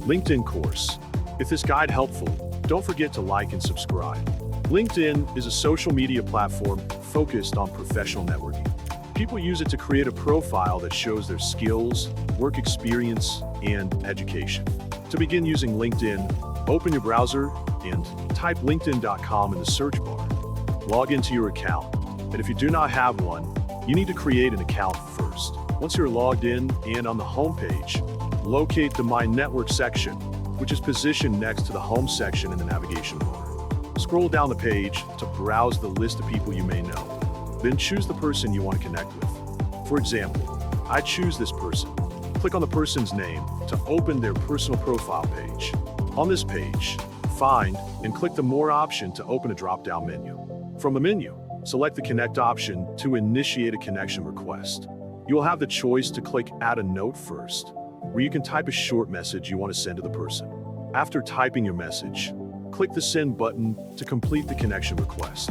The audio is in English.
LinkedIn course. If this guide helpful, don't forget to like and subscribe. LinkedIn is a social media platform focused on professional networking. People use it to create a profile that shows their skills, work experience, and education. To begin using LinkedIn, open your browser and type linkedin.com in the search bar. Log into your account, and if you do not have one, you need to create an account first. Once you're logged in and on the home page, locate the My Network section, which is positioned next to the Home section in the navigation bar. Scroll down the page to browse the list of people you may know. Then choose the person you want to connect with. For example, I choose this person. Click on the person's name to open their personal profile page. On this page, find and click the More option to open a drop-down menu. From the menu, select the Connect option to initiate a connection request. You will have the choice to click Add a Note first, where you can type a short message you want to send to the person. After typing your message, click the Send button to complete the connection request.